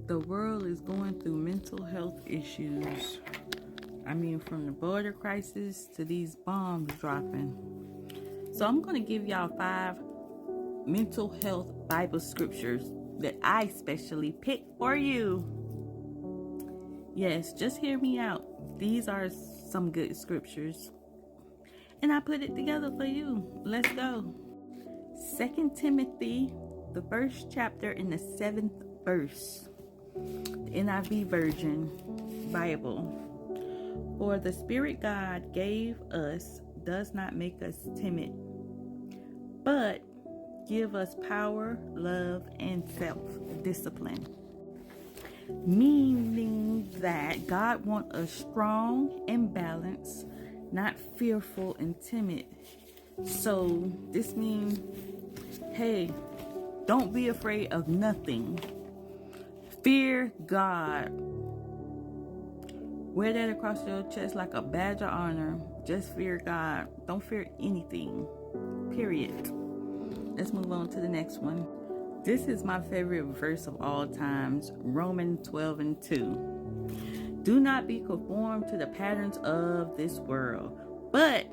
The world is going through mental health issues. I mean, from the border crisis to these bombs dropping. So I'm going to give y'all 5 mental health Bible scriptures that I specially picked for you. Yes, just hear me out. These are some good scriptures. And I put it together for you. Let's go. 2 Timothy, the first chapter and the 7th verse. The NIV version Bible. For the Spirit God gave us does not make us timid, but give us power, love, and self-discipline. Meaning that God wants us strong and balanced, not fearful and timid. So this means, hey, don't be afraid of nothing. Fear God. Wear that across your chest like a badge of honor. Just fear God. Don't fear anything. Period. Let's move on to the next one. This is my favorite verse of all times. Romans 12:2. Do not be conformed to the patterns of this world, but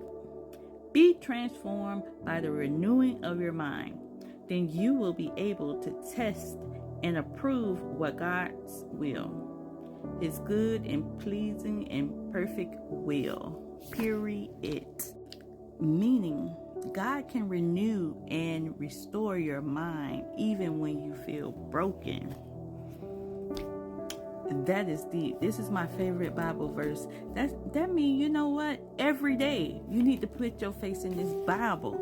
be transformed by the renewing of your mind. Then you will be able to test and approve what God's will. His good and pleasing and perfect will. Period. Meaning, God can renew and restore your mind even when you feel broken. That is deep. This is my favorite Bible verse. That means, you know what? Every day you need to put your face in this Bible.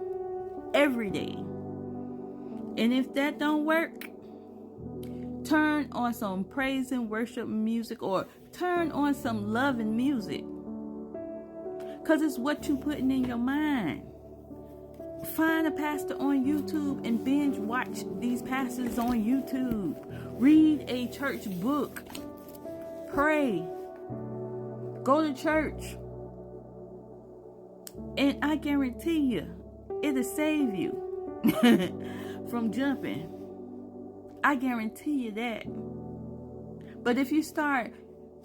Every day. And if that don't work, turn on some praise and worship music or turn on some loving music. Because it's what you putting in your mind. Find a pastor on YouTube and binge watch these pastors on YouTube. Read a church book. Pray. Go to church. And I guarantee you, it'll save you from jumping. I guarantee you that. But if you start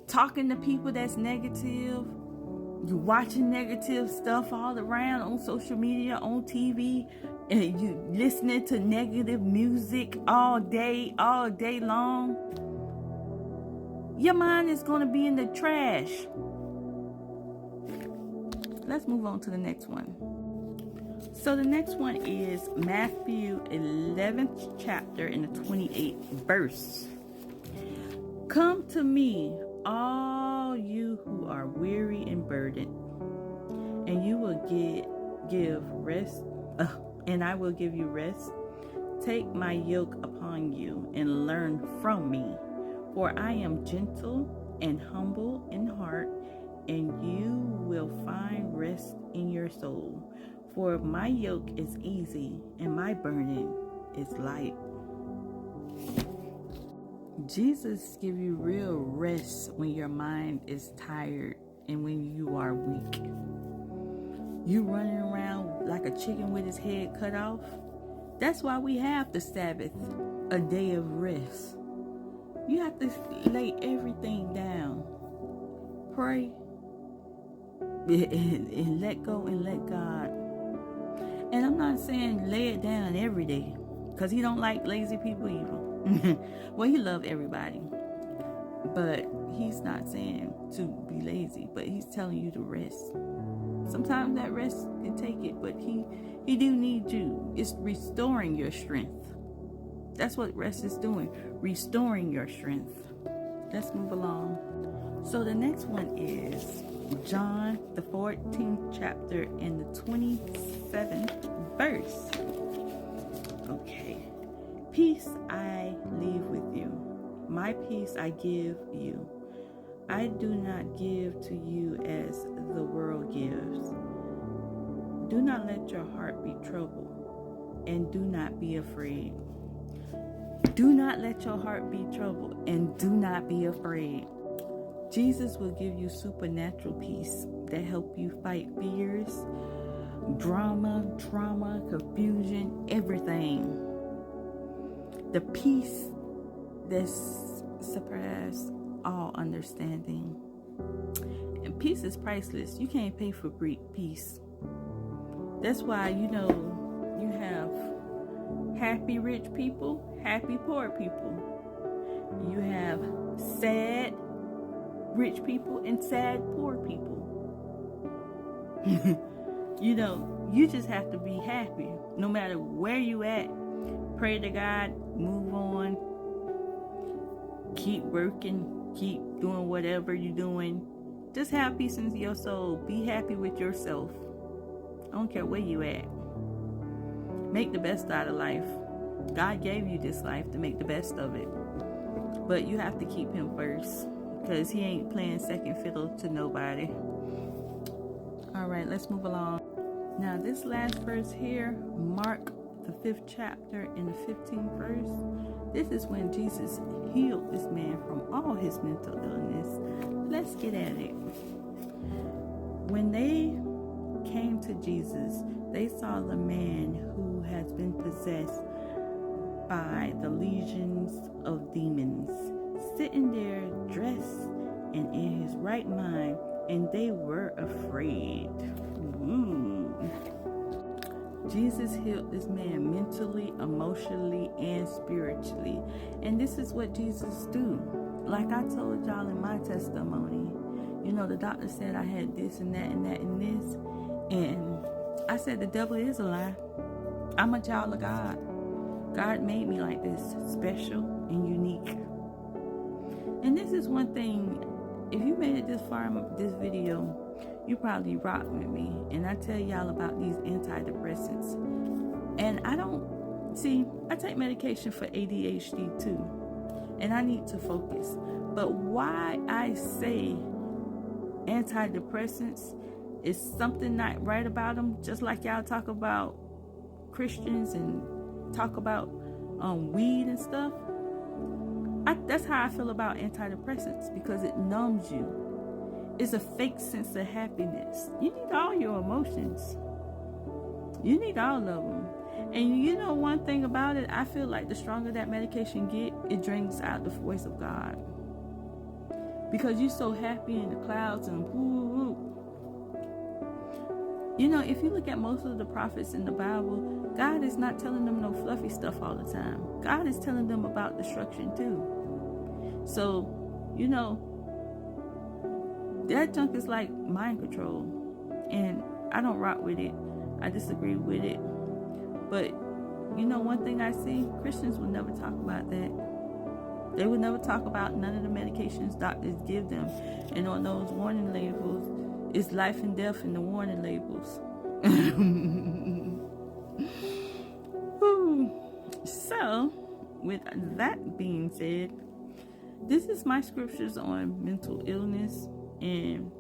talking to people that's negative, you watching negative stuff all around on social media, on TV, and you listening to negative music all day long, your mind is going to be in the trash. Let's move on to the next one. So the next one is Matthew 11th chapter and the 28th verse. Come to me, all you who are weary and burdened, and you will give rest, and I will give you rest. Take my yoke upon you and learn from me, for I am gentle and humble in heart, and you will find rest in your soul. For my yoke is easy and my burden is light. Jesus give you real rest when your mind is tired and when you are weak. You running around like a chicken with his head cut off. That's why we have the Sabbath, a day of rest. You have to lay everything down. Pray and let go and let God. And I'm not saying lay it down every day, because he don't like lazy people either. Well, he loves everybody. But he's not saying to be lazy, but he's telling you to rest. Sometimes that rest can take it, but he do need you. It's restoring your strength. That's what rest is doing, restoring your strength. Let's move along. So the next one is John, the 14th chapter and the 27th verse. Okay. Peace I leave with you. My peace I give you. I do not give to you as the world gives. Do not let your heart be troubled, and do not be afraid. Do not let your heart be troubled, and do not be afraid. Jesus will give you supernatural peace that help you fight fears, drama, trauma, confusion, everything. The peace that's surpass all understanding. And peace is priceless. You can't pay for peace. That's why, you have happy rich people, happy poor people. You have sad rich people and sad poor people. You just have to be happy no matter where you at. Pray to God, move on, keep working, keep doing whatever you're doing. Just have peace in your soul. Be happy with yourself. I don't care where you at. Make the best out of life. God gave you this life to make the best of it. But you have to keep him first, because he ain't playing second fiddle to nobody. All right, let's move along. Now, this last verse here, Mark, the 5th chapter and the 15th verse, this is when Jesus healed this man from all his mental illness. Let's get at it. When they came to Jesus, they saw the man who has been possessed by the legions of demons sitting there dressed and in his right mind, and they were afraid. Ooh. Jesus healed this man mentally, emotionally, and spiritually. And this is what Jesus do. Like I told y'all in my testimony, the doctor said I had this and that and that and this. And I said, the devil is a lie. I'm a child of God. God made me like this, special and unique. And this is one thing, if you made it this far in this video, you probably rock with me. And I tell y'all about these antidepressants. And I take medication for ADHD too. And I need to focus. But why I say antidepressants is something not right about them, just like y'all talk about Christians and talk about weed and stuff. That's how I feel about antidepressants, because it numbs you. It's a fake sense of happiness. You need all your emotions. You need all of them. And one thing about it, I feel like the stronger that medication get, it drinks out the voice of God. Because you're so happy in the clouds and woo. If you look at most of the prophets in the Bible, God is not telling them no fluffy stuff all the time. God is telling them about destruction too. So, that junk is like mind control. And I don't rock with it. I disagree with it. But, one thing I see, Christians will never talk about that. They will never talk about none of the medications doctors give them. And on those warning labels, it's life and death in the warning labels. So, with that being said, this is my scriptures on mental illness. And,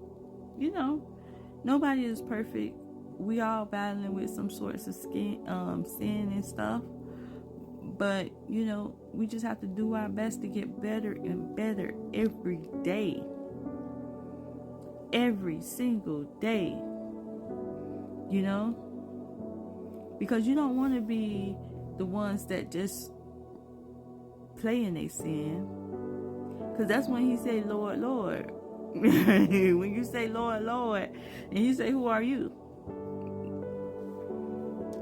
nobody is perfect. We all battling with some sorts of sin and stuff. But, we just have to do our best to get better and better every day. Every single day. Because you don't want to be the ones that just play in their sin. Because that's when he say, Lord, Lord. When you say, Lord, Lord, and you say, who are you?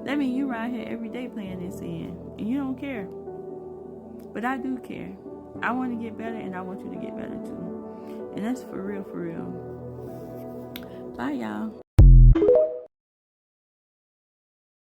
That means you right here every day playing in sin. And you don't care. But I do care. I want to get better, and I want you to get better too. And that's for real, for real. Bye, y'all.